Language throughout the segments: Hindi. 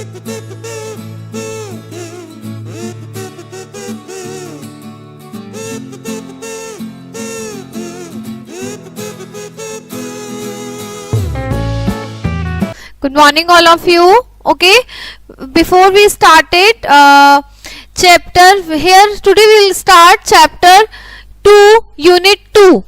Good morning all of you. Okay, before we started chapter here, today we will start chapter 2 unit 2,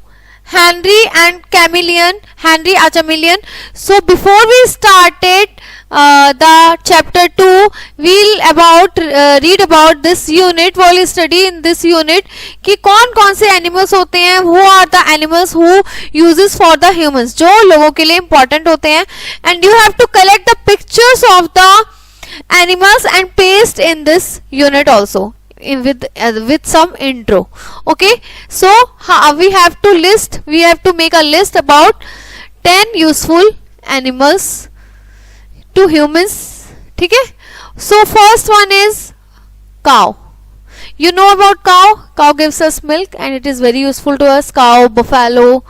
Henry and Chameleon, Henry a chameleon. So before we started the chapter 2, we'll read about this unit. We'll study in this unit कि कौन कौन से एनिमल्स होते हैं, who are the animals who uses for the humans, जो लोगों के लिए important होते हैं. And you have to collect the pictures of the animals and paste in this unit also with some intro. Okay, so we have to make a list about 10 useful animals to humans. ठीक है. So first one is cow. You know about cow. Cow gives us milk and it is very useful to us. Cow, buffalo,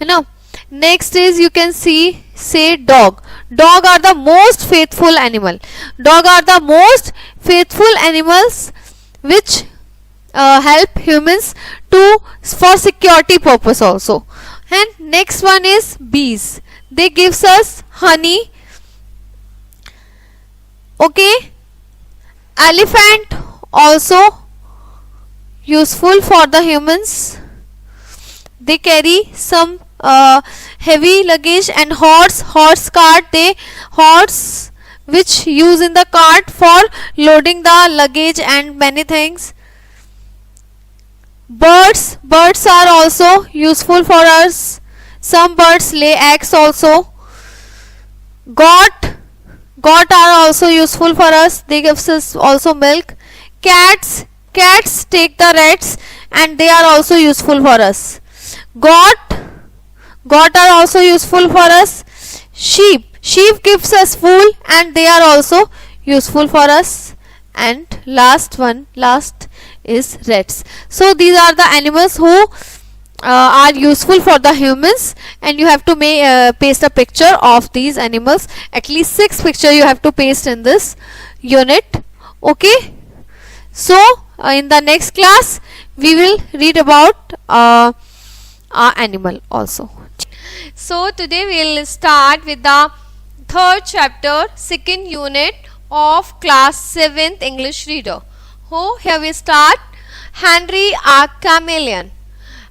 you know. Next is, you can say dog. Dog are the most faithful animal. Dog are the most faithful animals which help humans for security purpose also. And next one is bees. They gives us honey. Okay. Elephant also useful for the humans. They carry some heavy luggage. And horse cart, horse which use in the cart for loading the luggage and many things. Birds are also useful for us. Some birds lay eggs also. Goat are also useful for us. They give us also milk. Cats take the rats and they are also useful for us. Goat are also useful for us. Sheep gives us wool and they are also useful for us. And last is rats. So these are the animals who are useful for the humans, and you have to paste a picture of these animals. At least 6 pictures you have to paste in this unit. Okay, so in the next class we will read about our animal also. So today we will start with the 3rd chapter, 2nd unit of class 7th English reader. Here we start. Henry a chameleon.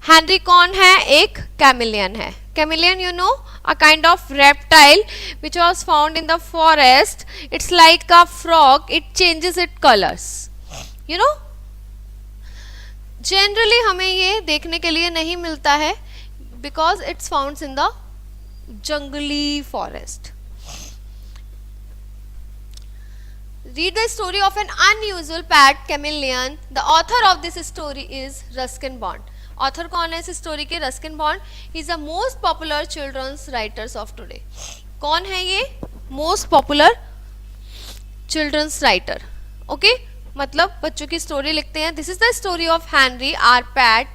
Henry कौन है? एक chameleon है. Chameleon, you know, a kind of reptile which was found in the forest. It's like a frog. It changes its colors. You know, generally हमें ये देखने के लिए नहीं मिलता है because it's found in the jungly forest. Read the story of an unusual pet chameleon. The author of this story is Ruskin Bond. Author कौन है इस स्टोरी के? Ruskin Bond. He is the most popular children's writers of today. कौन है ये? Most popular children's writer. Okay, मतलब बच्चों की स्टोरी लिखते हैं. This is the story of Henry a pet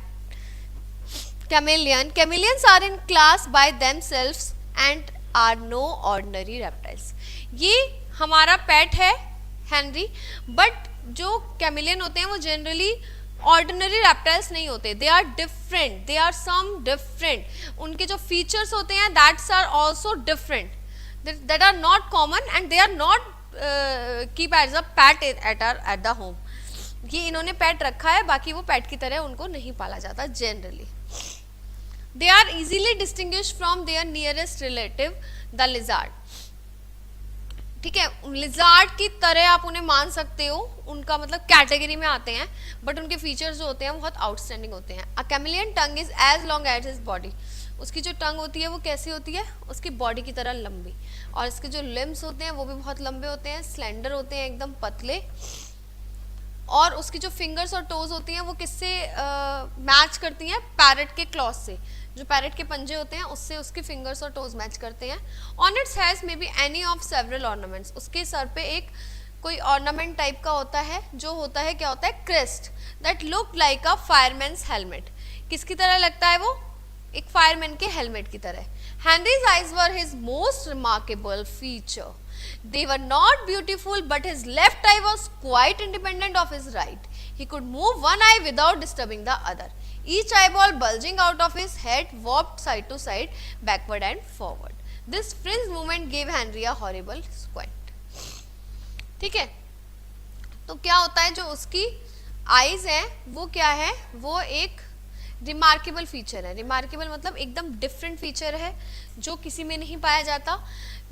chameleon. Chameleons are in class by themselves and are no ordinary reptiles. ये हमारा पेट है हेनरी, बट जो chameleon होते हैं वो जनरली ऑर्डिनरी रेप्टाइल्स नहीं होते. They are different, they are some different. उनके जो फीचर्स होते हैं that's are also different, that are not common and they are not keep as a pet at the home. ये इन्होंने पेट रखा है, बाकी वो पेट की तरह उनको नहीं पाला जाता generally. They are easily distinguish from their nearest relative the lizard. ठीक है, लिजार्ड की तरह आप उन्हें मान सकते हो, उनका मतलब कैटेगरी में आते हैं, बट उनके फीचर्स जो होते हैं बहुत आउटस्टैंडिंग होते हैं. A chameleon tongue is as long as his body. उसकी जो टंग होती है वो कैसी होती है? उसकी बॉडी की तरह लंबी. और इसके जो लिम्स होते हैं वो भी बहुत लंबे होते हैं, स्लेंडर होते हैं, एकदम पतले. और उसकी जो फिंगर्स और टोज होती हैं वो किससे मैच करती हैं? पैरट के क्लॉज से. जो पैरट के पंजे होते हैं उससे उसके फिंगर्स और टोज मैच करते हैं. On it's has may be any of several ornaments. उसके सर पे एक कोई ऑर्नामेंट टाइप का होता है, जो होता है क्या होता है? Crest. That look like a fireman's helmet. किसकी तरह लगता है वो? एक फायरमैन के हेलमेट की तरह. Henrys eyes were his most remarkable feature. They were not beautiful, but his left eye was quite independent of his right. He could move one eye without disturbing the other. Each eyeball bulging out of his head warped side to side, backward and forward. This fringe movement gave Henry a horrible squint. ठीक है, तो क्या होता है, जो उसकी आईज है वो क्या है, वो एक रिमार्केबल फीचर है. रिमार्केबल मतलब एकदम डिफरेंट फीचर है जो किसी में नहीं पाया जाता.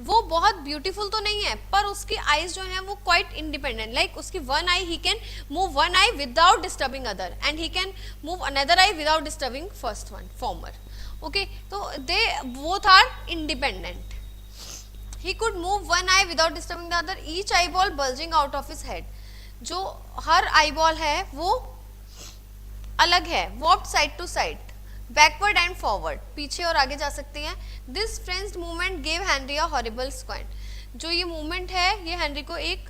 वो बहुत ब्यूटीफुल तो नहीं है, पर उसकी आईज जो है वो क्वाइट इंडिपेंडेंट. लाइक उसकी one eye, he can move one eye without disturbing other, and he can move another eye without disturbing first one, former. Okay, तो they both are independent. He could move one eye without disturbing the other. Each eyeball bulging out of his head. जो हर आईबॉल है वो अलग है. Warped side to side, backward and forward, पीछे और आगे जा सकती हैं. This frenzied movement gave Henry a horrible squint. जो ये मूवमेंट है ये हेनरी को एक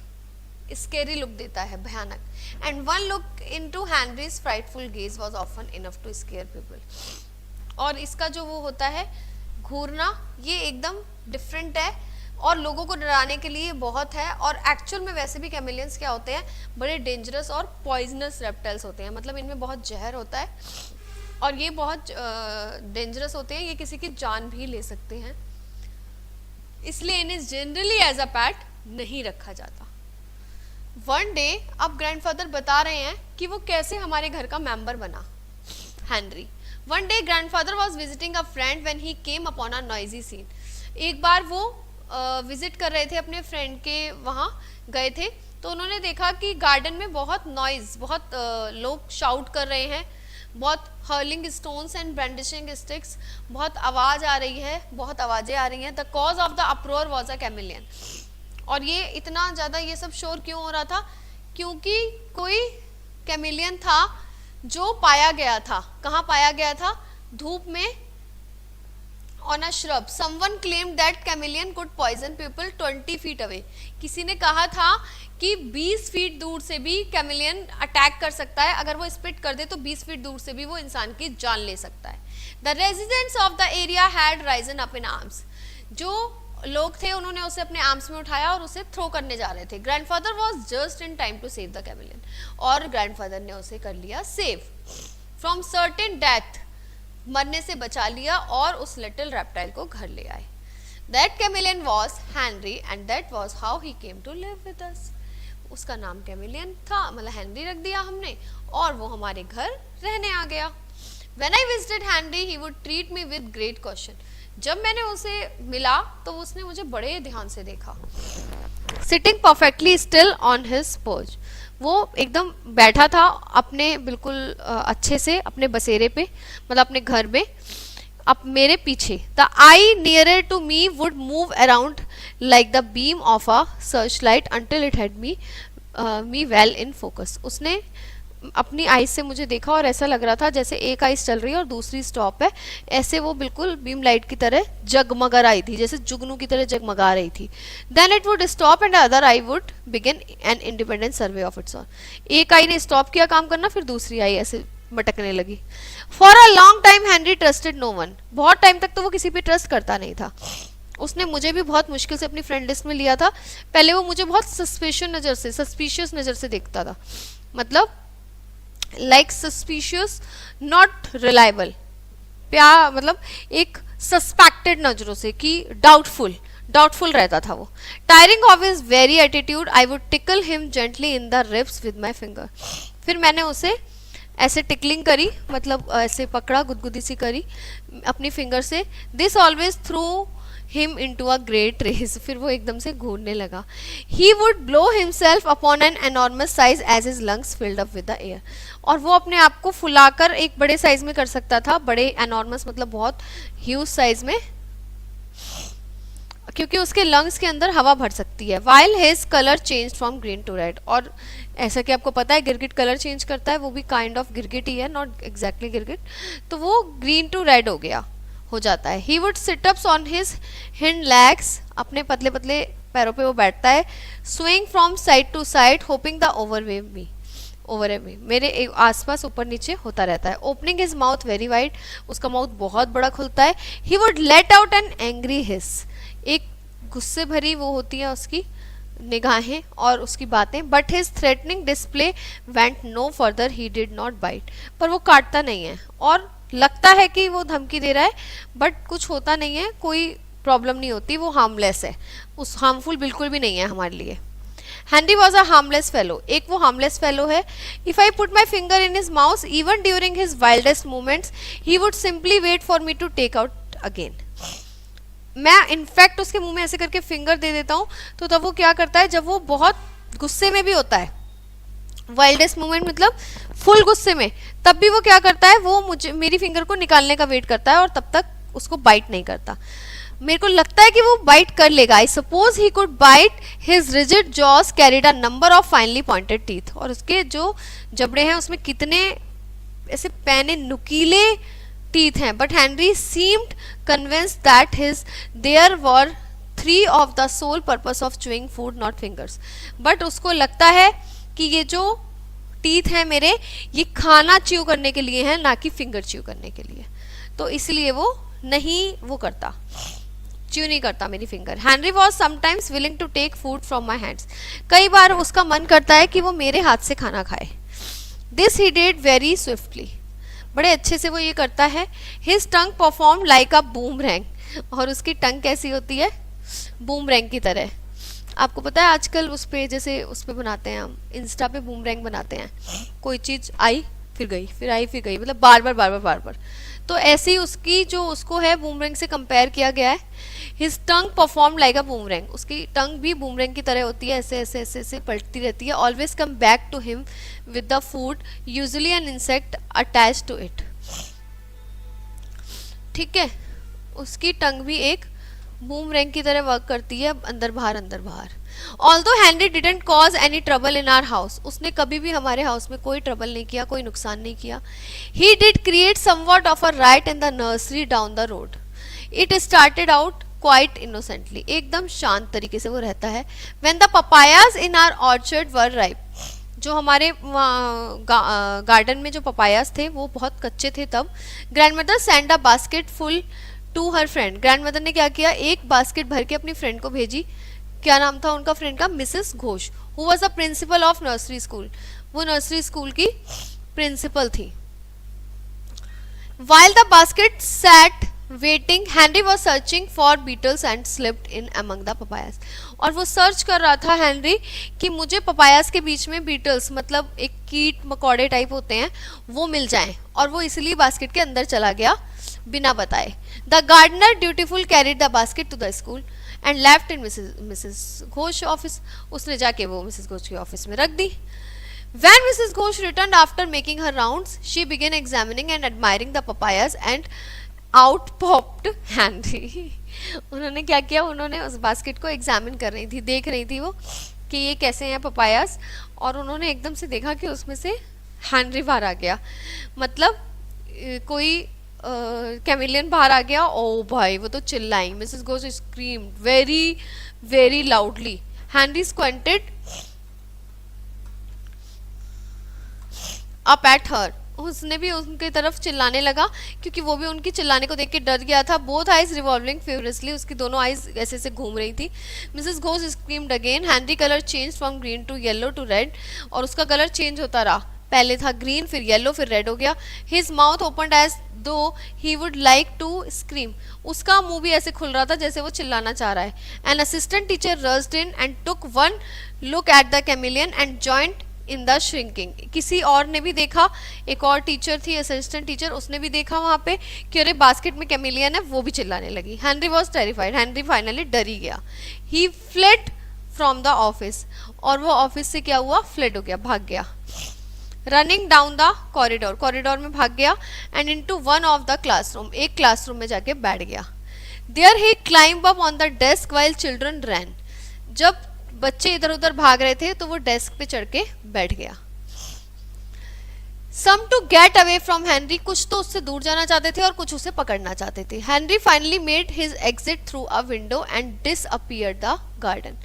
स्केरी लुक देता है, भयानक. And one look into Henry's frightful gaze was often enough to scare people. और इसका जो वो होता है घूरना, ये एकदम डिफरेंट है और लोगों को डराने के लिए बहुत है. और एक्चुअल में वैसे भी कैमिलियंस क्या होते हैं, बड़े डेंजरस और पॉइजनस रेप्टाइल्स होते हैं. मतलब इनमें बहुत जहर होता है और ये बहुत डेंजरस होते हैं. ये किसी की जान भी ले सकते हैं, इसलिए इन्हें जनरली एज अ पैट नहीं रखा जाता. वन डे, अब ग्रैंडफादर बता रहे हैं कि वो कैसे हमारे घर का मेंबर बना, Henry. One day grandfather was visiting a friend when he came upon a noisy scene. एक बार वो विजिट कर रहे थे, अपने फ्रेंड के वहाँ गए थे, तो उन्होंने देखा कि गार्डन में बहुत नॉइज, बहुत लोग शाउट कर रहे हैं, बहुत hurling stones and brandishing sticks, बहुत आवाज़ आ रही है, बहुत आवाज़ें आ रही हैं. The cause of the अप्रोर was a chameleon. और ये इतना ज़्यादा ये सब शोर क्यों हो रहा था, क्योंकि कोई कैमिलियन था जो पाया गया था. कहाँ पाया गया था, धूप में, on a shrub. Someone claimed that chameleon could poison people 20 feet away. किसी ने कहा था कि 20 फीट दूर से भी कैमिलियन अटैक कर सकता है. अगर वो स्पिट कर दे तो 20 फीट दूर से भी वो इंसान की जान ले सकता है. The residents of the area had risen up in arms. जो लोग थे उन्होंने उसे अपने आर्म्स में उठाया और उसे थ्रो करने जा रहे थे. Grandfather was just in time to save the chameleon. और ग्रैंडफादर ने उसे कर लिया सेव फ्रॉम सर्टेन डेथ, मरने से बचा लिया और उस लिटिल रेप्टाइल को घर ले आए. That chameleon was Henry and that was how he came to live with us. उसका नाम कैमिलियन था, मतलब हेनरी रख दिया हमने, और वो हमारे घर रहने आ गया. When I visited Henry, he would treat me with great caution. जब मैंने उसे मिला तो उसने मुझे बड़े ध्यान से देखा. Sitting perfectly still on his porch. वो एकदम बैठा था अपने बिल्कुल अच्छे से अपने बसेरे पे, मतलब अपने घर में, अब मेरे पीछे. The eye nearer to me would move around like the beam of a searchlight until it had me well in focus. उसने अपनी आईज से मुझे देखा और ऐसा लग रहा था जैसे एक आईज चल रही है और दूसरी स्टॉप है. ऐसे वो बिल्कुल बीम लाइट की तरह जगमगा रही थी, जैसे जुगनू की तरह जगमगा रही थी. Then it would stop and other eye would begin an independent survey of its own. एक आई ने स्टॉप किया काम करना, फिर दूसरी आई ऐसे मटकने लगी. For a long time Henry trusted no one. बहुत टाइम तक तो वो किसी पे ट्रस्ट करता नहीं था. उसने मुझे भी बहुत मुश्किल से अपनी फ्रेंड लिस्ट में लिया था. पहले वो मुझे बहुत सस्पिशियस नज़र से देखता था, मतलब लाइक सस्पिशियस नॉट रिलायबल, प्यार मतलब एक सस्पेक्टेड नजरों से, कि डाउटफुल रहता था वो. Tiring of his very attitude I would tackle him gently in the ribs with my finger. फिर मैंने उसे ऐसे टिकलिंग करी, मतलब ऐसे पकड़ा, गुदगुदी सी करी अपनी फिंगर से. This always through him into a great race. फिर वो एकदम से घूरने लगा. He would blow himself upon an enormous size as his lungs filled up with the air. और वो अपने आप को फुलाकर एक बड़े साइज में कर सकता था. बड़े एनॉर्मस मतलब बहुत ह्यूज साइज में, क्योंकि उसके लंग्स के अंदर हवा भर सकती है. While his color changed from green to red. और ऐसा कि आपको पता है गिरगिट कलर चेंज करता है, वो भी काइंड ऑफ गिरगिट ही है, नॉट एग्जैक्टली गिरगिट. तो वो ग्रीन टू रेड हो जाता है. He would sit ups on his hind legs. अपने पतले पतले पैरों पे वो बैठता है. Swing from side to side, hoping the over me. मेरे आसपास ऊपर नीचे होता रहता है. Opening his mouth very wide. उसका माउथ बहुत बड़ा खुलता है. He would let out an angry hiss. एक गुस्से भरी वो होती है उसकी निगाहें और उसकी बातें, but his threatening display went no further, he did not bite. पर वो काटता नहीं है और लगता है कि वो धमकी दे रहा है, बट कुछ होता नहीं है, कोई प्रॉब्लम नहीं होती, वो हार्मलेस है, उस हार्मफुल बिल्कुल भी नहीं है हमारे लिए। Henry was a harmless fellow, एक वो हार्मलेस फेलो है। If I put my finger in his mouth even during his wildest moments he would simply wait for me to take out again. मैं इनफैक्ट उसके मुंह में ऐसे करके फिंगर दे देता हूँ तो तब वो क्या करता है, जब वो बहुत गुस्से में भी होता है, वाइल्डेस्ट मोमेंट मतलब फुल गुस्से में, तब भी वो क्या करता है, वो मुझे मेरी फिंगर को निकालने का वेट करता है और तब तक उसको बाइट नहीं करता। मेरे को लगता है कि वो बाइट कर लेगा। I suppose he could bite, his rigid jaws carried a number of finely pointed teeth, और उसके जो जबड़े हैं उसमें कितने ऐसे पैने नुकीले टीथ हैं। But Henry seemed convinced that his there were 3 of the sole purpose of chewing food not fingers. But उसको लगता है कि ये जो टीथ हैं मेरे, ये खाना च्यू करने के लिए हैं, ना कि फिंगर च्यू करने के लिए, तो इसलिए वो नहीं वो करता, च्यू नहीं करता मेरी finger. Henry was sometimes willing to take food from my hands, कई बार उसका मन करता है कि वो मेरे हाथ से खाना खाए। This he did very swiftly, बड़े अच्छे से वो ये करता है। His tongue perform like a boomerang, और उसकी टंग कैसी होती है, बूमरैंग की तरह। आपको पता है आजकल उस पे जैसे उस पे बनाते हैं हम, इंस्टा पे बूमरैंग बनाते हैं, कोई चीज आई फिर गई, फिर आई फिर गई, मतलब बार बार बार बार बार बार। तो ऐसे ही उसकी जो उसको है बूमरैंग से कंपेयर किया गया है। His tongue perform like a boomerang, उसकी टंग भी बूमरैंग की तरह होती है, ऐसे ऐसे ऐसे ऐसे पलटती रहती है। Always come back to him with the food, usually an insect attach to it. ठीक है, उसकी टंग भी एक बूमरैंग की तरह वर्क करती है, अंदर बाहर अंदर बाहर। Although Henry didn't cause any trouble in our house, उसने कभी भी हमारे हाउस में कोई ट्रबल नहीं किया, कोई नुकसान नहीं किया। He did create somewhat of a riot in the nursery down the road, it started out quite innocently, एकदम शांत तरीके से वो रहता है। When the papayas in our orchard were ripe, जो हमारे गार्डन में जो पपायाज थे वो बहुत कच्चे थे तब। Grandmother send a basket full to her friend, grandmother ने क्या किया, एक बास्केट भर के अपनी फ्रेंड को भेजी। क्या नाम था उनका फ्रेंड का, Mrs Ghosh, who was the principle of nursery school, वो नर्सरी स्कूल की प्रिंसिपल थी। While the basket sat waiting, Henry was searching for beetles and slipped in among the papayas. और वो सर्च कर रहा था हेनरी कि मुझे पपायास के बीच में बीटल्स मतलब एक कीट मकोड़े टाइप होते हैं वो मिल जाएं, और वो इसलिए बास्केट के अंदर चला गया बिना बताए। The gardener dutiful carried the basket to the school and left in Mrs Ghosh office, उसने जाके वो मिसेस घोष के ऑफिस में रख दी। When Mrs. Ghosh returned after making her rounds, she began examining and admiring the papayas and out popped Henry. उन्होंने क्या किया, उन्होंने उस बास्केट को एग्जामिन कर रही थी, देख रही थी वो कि ये कैसे हैं पपायास, और उन्होंने एकदम से देखा कि उसमें से हेनरी बाहर आ गया, मतलब कोई कैमिलियन बाहर आ गया। ओ भाई, वो तो चिल्लाई। Mrs Ghosh screamed very very loudly. Henry squinted up at her, उसने भी उनकी तरफ चिल्लाने लगा क्योंकि वो भी उनकी चिल्लाने को देख के डर गया था। बोथ आइज रिवॉल्विंग फ्यूरियसली, उसकी दोनों आइज ऐसे ऐसे घूम रही थी। Mrs Ghosh screamed again. Henry colour change from green to yellow to red, और उसका कलर चेंज होता रहा, पहले था ग्रीन फिर येलो फिर रेड हो गया। His mouth opened as though he would like to scream, उसका मुंह भी ऐसे खुल रहा था जैसे वो चिल्लाना चाह रहा है। An assistant teacher rushed in and took one look at the chameleon and joined in the shrieking, किसी और ने भी देखा, एक और टीचर थी असिस्टेंट टीचर, उसने भी देखा वहां पे कि अरे बास्केट में कैमिलियन है, वो भी चिल्लाने लगी। Henry was terrified, Henry finally डर ही गया। ही फ्लेड फ्रॉम द ऑफिस, और वो ऑफिस से क्या हुआ, फ्लेड हो गया, भाग गया। Running down the corridor, corridor में भाग गया। And into one of the classroom, एक क्लासरूम में जाके बैठ गया। There he climb up on the desk while children ran, जब बच्चे इधर उधर भाग रहे थे तो वो डेस्क पे चढ़ के बैठ गया। Some to get away from Henry, कुछ तो उससे दूर जाना चाहते थे और कुछ उसे पकड़ना चाहते थे। Henry finally made his exit through a window and disappeared the garden,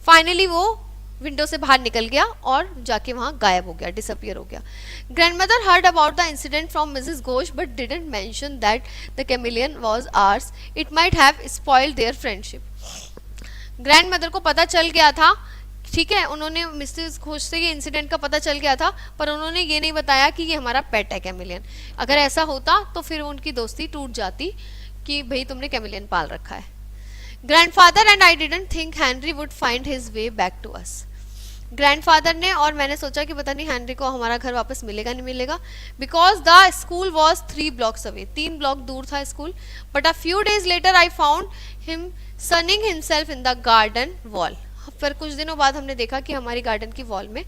finally वो विंडो से बाहर निकल गया और जाके वहां गायब हो गया, डिसअपीयर हो गया। Grandmother heard about the incident from Mrs Ghosh but didn't mention that the chameleon was ours, it might have spoiled their friendship. Grandmother को पता चल गया था, ठीक है, उन्होंने मिसेस घोष से ये इंसिडेंट का पता चल गया था, पर उन्होंने ये नहीं बताया कि ये हमारा पेट है कैमिलियन। अगर ऐसा होता तो फिर उनकी दोस्ती टूट जाती कि भाई तुमने कैमिलियन पाल रखा है। Grandfather and I didn't think Henry would find his way back to us. Grandfather ने और मैंने सोचा कि पता नहीं हेनरी को हमारा घर वापस मिलेगा नहीं मिलेगा, because the school was 3 blocks away, 3 block दूर था school. But a few days later I found him sunning himself in the garden wall. फिर कुछ दिनों बाद हमने देखा कि हमारी गार्डन की वॉल में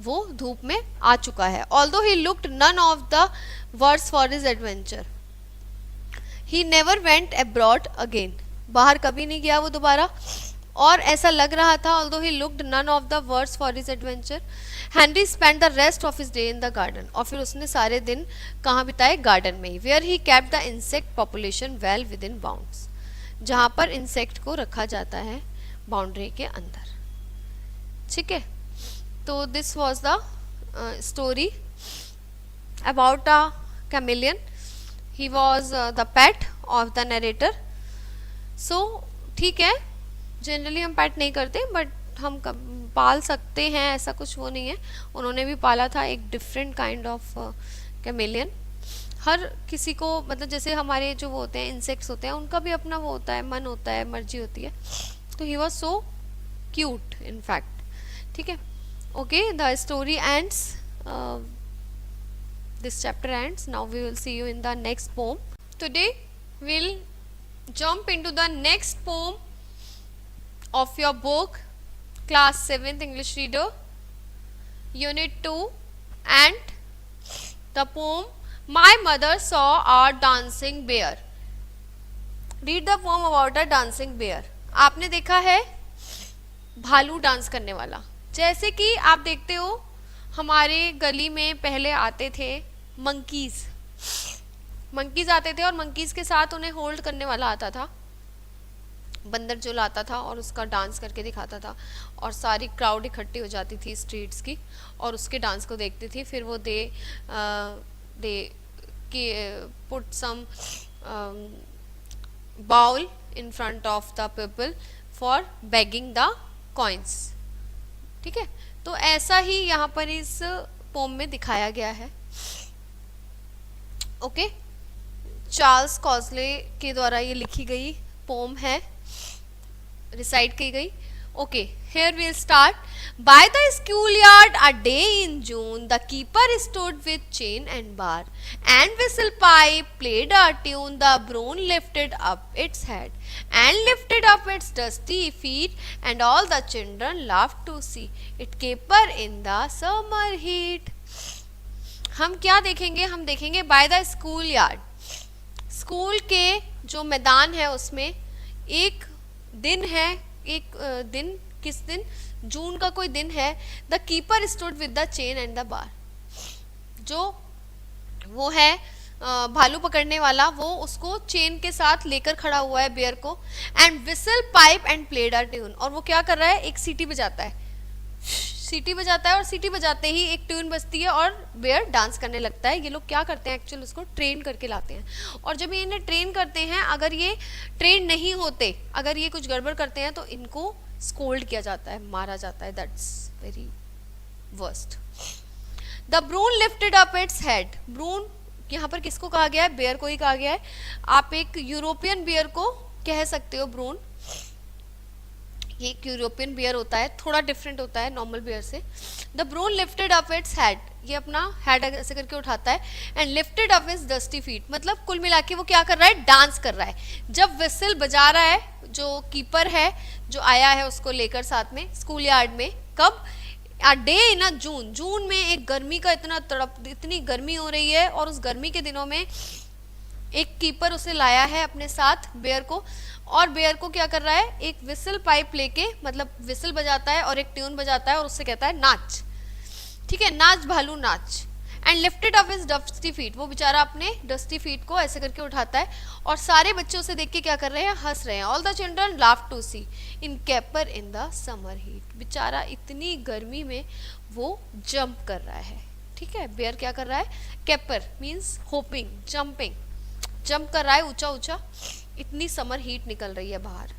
वो धूप में आ चुका है। Although he looked none of the worse for his adventure, he never went abroad again, बाहर कभी नहीं गया वो दोबारा, और ऐसा लग रहा था although he looked none of the worse for his adventure. Henry spend the rest of his day in the garden, और फिर उसने सारे दिन कहाँ बिताए, गार्डन में ही। Where he kept the insect population well within bounds, जहाँ पर इंसेक्ट को रखा जाता है बाउंड्री के अंदर, ठीक है। तो this was the story about a chameleon, he was the pet of the narrator. So ठीक है, जनरली हम पेट नहीं करते, बट हम पाल सकते हैं, ऐसा कुछ वो नहीं है। उन्होंने भी पाला था एक डिफरेंट काइंड ऑफ कैमिलियन। हर किसी को, मतलब जैसे हमारे जो वो होते हैं इंसेक्ट्स होते हैं, उनका भी अपना वो होता है, मन होता है, मर्जी होती है। तो he was so cute in fact, ठीक है। Okay, the story ends, this chapter ends. Now we will see you in the next poem. Today we'll jump into the next poem of your book, class 7th English reader, unit 2, and the poem My Mother Saw a Dancing Bear. Read the poem about a dancing bear. आपने देखा है भालू डांस करने वाला। जैसे कि आप देखते हो हमारे गली में पहले आते थे मंकीज आते थे, और मंकीज के साथ उन्हें होल्ड करने वाला आता था, बंदर जो लाता था और उसका डांस करके दिखाता था, और सारी क्राउड इकट्ठी हो जाती थी स्ट्रीट्स की और उसके डांस को देखती थी। फिर वो they put some bowl in front of the people for begging the coins, ठीक है। तो ऐसा ही यहाँ पर इस पोम में दिखाया गया है। ओके, चार्ल्स कॉजले के द्वारा ये लिखी गई पोम है, रिसाइट की गई। Okay, here we'll start. By the schoolyard a day in June, the keeper stood with chain and bar, and whistle pipe played a tune. The broom lifted up its head and lifted up its dusty feet, and all the children laughed to see it caper in the summer heat. हम क्या देखेंगे, हम देखेंगे by the school yard, school के जो मैदान है उसमें एक दिन है, एक दिन, किस दिन, जून का कोई दिन है। The keeper stood with the chain and the bar, जो वो है भालू पकड़ने वाला, वो उसको चेन के साथ लेकर खड़ा हुआ है बेयर को। And whistle pipe and played a tune, और वो क्या कर रहा है, एक सीटी बजाता है, सीटी बजाता है, और सीटी बजाते ही एक ट्यून बजती है और बेयर डांस करने लगता है। ये लोग क्या करते हैं, एक्चुअली उसको ट्रेन करके लाते हैं, और जब ये इन्हें ट्रेन करते हैं, अगर ये ट्रेन नहीं होते, अगर ये कुछ गड़बड़ करते हैं, तो इनको स्कोल्ड किया जाता है, मारा जाता है। That's very worst. The bruin lifted up its head, bruin यहाँ पर किसको कहा गया है, बेयर को ही कहा गया है। आप एक यूरोपियन बेयर को कह सकते हो ब्रून, ये एक यूरोपियन बियर होता है, थोड़ा डिफरेंट होता है नॉर्मल बियर से। The bruin lifted up its head, ये अपना हेड ऐसे करके उठाता है। And lifted up its dusty feet, मतलब कुल मिला के वो क्या कर रहा है, डांस कर रहा है। जब विसल बजा रहा है, जो कीपर है जो आया है उसको लेकर साथ में स्कूल यार्ड में, कब, अ डे इन अ जून, जून में एक गर्मी का इतनी गर्मी हो रही है, और उस गर्मी के दिनों में एक कीपर उसे लाया है अपने साथ बेयर को, और बेयर को क्या कर रहा है, एक विसल पाइप लेके, मतलब विसल बजाता है और एक ट्यून बजाता है, और उससे कहता है नाच, ठीक है, नाच भालू नाच। And lifted up his dusty feet, वो बेचारा अपने डस्टी फीट को ऐसे करके उठाता है, और सारे बच्चे उसे देख के क्या कर रहे हैं, हंस रहे हैं। All the children laugh to see in caper in the summer heat, बेचारा इतनी गर्मी में वो जंप कर रहा है, ठीक है। बेयर क्या कर रहा है, कैपर मीन्स होपिंग, जंपिंग, जंप कर रहा है ऊंचा ऊंचा, इतनी समर हीट निकल रही है बाहर।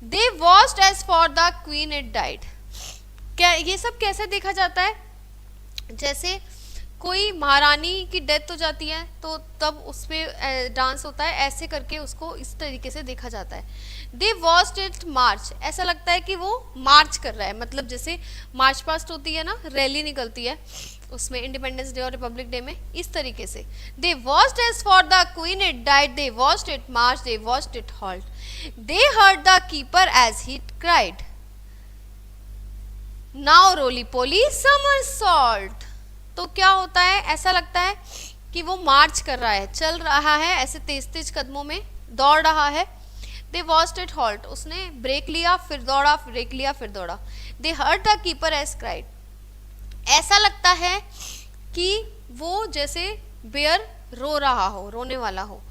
They watched as for the queen it died. क्या ये सब कैसे देखा जाता है? जैसे कोई महारानी की डेथ हो जाती है तो तब उस पर डांस होता है, ऐसे करके उसको इस तरीके से देखा जाता है। दे वॉच्ड इट मार्च, ऐसा लगता है कि वो मार्च कर रहा है, मतलब जैसे मार्च पास्ट होती है ना, रैली निकलती है उसमें इंडिपेंडेंस डे और रिपब्लिक डे में, इस तरीके से। They watched as for the queen it died, they watched it march, they watched it halt, they heard the keeper as he cried, now roly poly somersault. तो क्या होता है, ऐसा लगता है कि वो मार्च कर रहा है, चल रहा है, ऐसे तेज तेज कदमों में दौड़ रहा है। दे वॉच्ड इट हॉल्ट, उसने ब्रेक लिया फिर दौड़ा, ब्रेक लिया फिर दौड़ा। They heard the keeper as cried, ऐसा लगता है कि वो जैसे बेयर रो रहा हो, रोने वाला हो।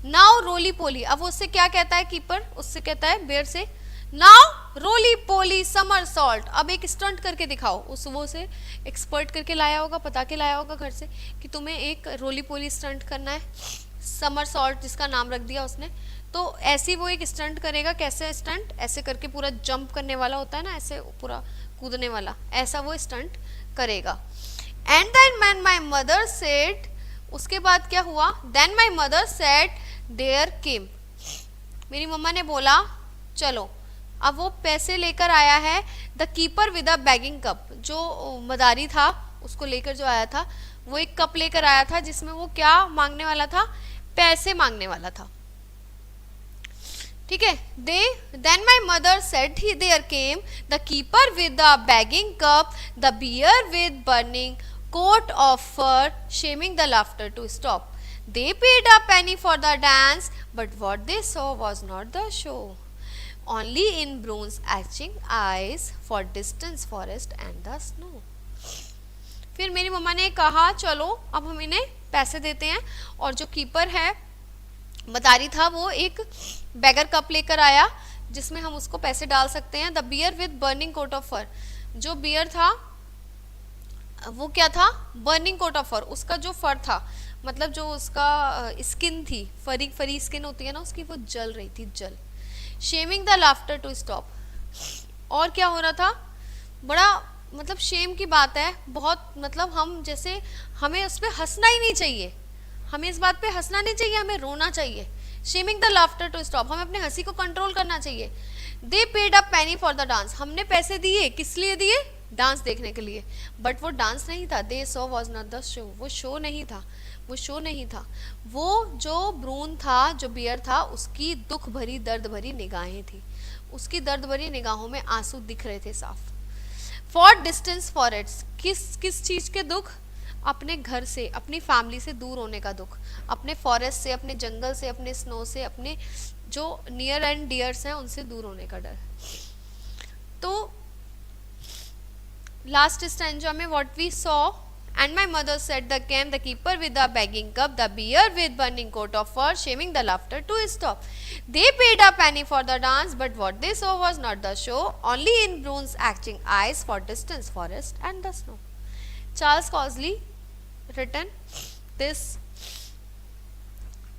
नाउ रोली पोली, अब उससे क्या कहता है कीपर, उससे कहता है बेयर से, नाउ रोली पोली समरसॉल्ट, अब एक स्टंट करके दिखाओ। उस वो से एक्सपर्ट करके लाया होगा, पता के लाया होगा घर से कि तुम्हें एक रोली पोली स्टंट करना है, समरसॉल्ट जिसका नाम रख दिया उसने। तो ऐसे वो एक स्टंट करेगा, कैसे स्टंट, ऐसे करके पूरा जंप करने वाला होता है ना, ऐसे पूरा कूदने वाला, ऐसा वो स्टंट करेगा। And then man my mother said, उसके बाद क्या हुआ, then my mother said there came, मेरी मम्मा ने बोला चलो। अब वो पैसे लेकर आया है, the keeper with a bagging cup, जो मदारी था उसको लेकर जो आया था, वो एक कप लेकर आया था जिसमें वो क्या मांगने वाला था, पैसे मांगने वाला था। ठीक है, they then my mother said he there came the keeper with the begging cup, the bear with burning coat of fur, shaming the laughter to stop, they paid a penny for the dance, but what they saw was not the show, only in bronze etching eyes for distance forest and the snow। फिर मेरी मम्मा ने कहा चलो अब हम इन्हें पैसे देते हैं, और जो कीपर है मदारी था वो एक बैगर कप लेकर आया जिसमें हम उसको पैसे डाल सकते हैं। The bear with burning coat of fur, जो बियर था वो क्या था, बर्निंग कोट ऑफ फर, उसका जो फर था, मतलब जो उसका स्किन थी, फरी फरी स्किन होती है ना उसकी, वो जल रही थी, जल। Shaming the laughter to stop, और क्या हो रहा था, बड़ा मतलब शेम की बात है बहुत, मतलब हम जैसे हमें उस पर हंसना ही नहीं चाहिए, हमें इस बात पे हंसना नहीं चाहिए, हमें रोना चाहिए। Shaming the laughter to stop, हमें अपने हंसी को कंट्रोल करना चाहिए। They paid a penny for the dance, हमने पैसे दिए, किस लिए दिए, डांस देखने के लिए, बट वो डांस नहीं था। दे saw was not the show, वो शो नहीं था, वो शो नहीं था, वो जो ब्रून था, जो बियर था, उसकी दुख भरी दर्द भरी निगाहें थी, उसकी दर्द भरी निगाहों में आंसू दिख रहे थे साफ। फॉर डिस्टेंस फॉरेस्ट, किस चीज के दुख, अपने घर से, अपनी फैमिली से दूर होने का दुख, अपने फॉरेस्ट से, अपने जंगल से, अपने स्नो से, अपने जो नियर एंड डियर्स हैं उनसे दूर होने का डर। तो लास्ट स्टैंजा में what we saw, and my mother said the came the keeper with the begging cup, the beer with burning coat of fur, shaming the laughter to stop. They paid a penny for the dance, but what they saw was not the show, only in bronze acting eyes for distance forest and the snow. Charles Causley written this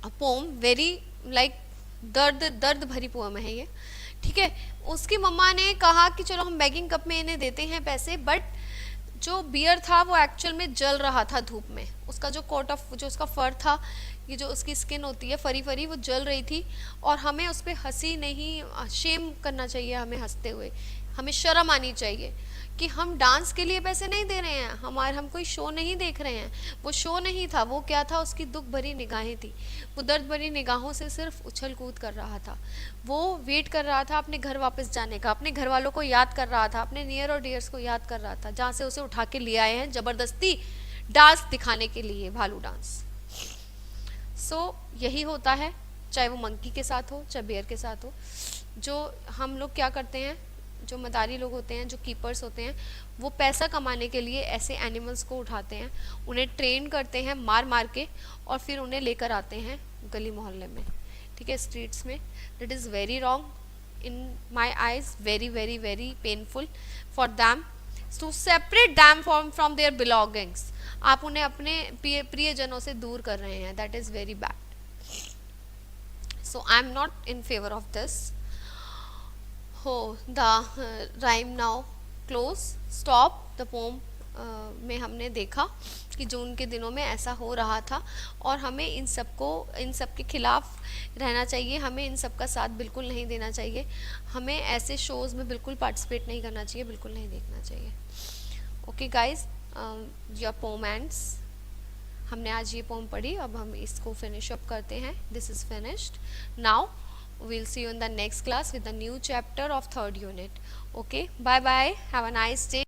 a poem, very like दर्द भरी पोएम है ये। ठीक है, उसकी मम्मा ने कहा कि चलो हम बैगिंग कप में इन्हें देते हैं पैसे, बट जो बियर था वो एक्चुअल में जल रहा था धूप में, उसका जो कोट ऑफ, जो उसका फर था, ये जो उसकी स्किन होती है फरी फरी, वो जल रही थी, और हमें उस पर हंसी नहीं, शेम करना चाहिए, हमें हंसते हुए, हमें शर्म आनी चाहिए कि हम डांस के लिए पैसे नहीं दे रहे हैं, हम कोई शो नहीं देख रहे हैं। वो शो नहीं था, वो क्या था, उसकी दुख भरी निगाहें थी, वो दर्द भरी निगाहों से सिर्फ उछल कूद कर रहा था, वो वेट कर रहा था अपने घर वापस जाने का, अपने घर वालों को याद कर रहा था, अपने नियर और डियर्स को याद कर रहा था, जहाँ से उसे उठा के ले आए हैं जबरदस्ती डांस दिखाने के लिए, भालू डांस। सो यही होता है, चाहे वो मंकी के साथ हो, चाहे बेयर के साथ हो। जो हम लोग क्या करते हैं, जो मदारी लोग होते हैं, जो कीपर्स होते हैं, वो पैसा कमाने के लिए ऐसे एनिमल्स को उठाते हैं, उन्हें ट्रेन करते हैं मार मार के, और फिर उन्हें लेकर आते हैं गली मोहल्ले में, ठीक है, स्ट्रीट्स में। That is very wrong in my eyes, very very very painful for them to separate them from their belongings. आप उन्हें अपने प्रियजनों से दूर कर रहे हैं, that is very bad. So I am not in favour of this. How the rhyme now close stop the poem में हमने देखा कि जून के दिनों में ऐसा हो रहा था और हमें इन सब के खिलाफ रहना चाहिए, हमें इन सब का साथ बिल्कुल नहीं देना चाहिए, हमें ऐसे शोज़ में बिल्कुल पार्टिसिपेट नहीं करना चाहिए, बिल्कुल नहीं देखना चाहिए। Okay guys, your poem ends. हमने आज ये पोम पढ़ी, अब हम इसको फिनिश अप करते हैं। This is finished now. We'll see you in the next class with the new chapter of third unit. Okay, bye bye. Have a nice day.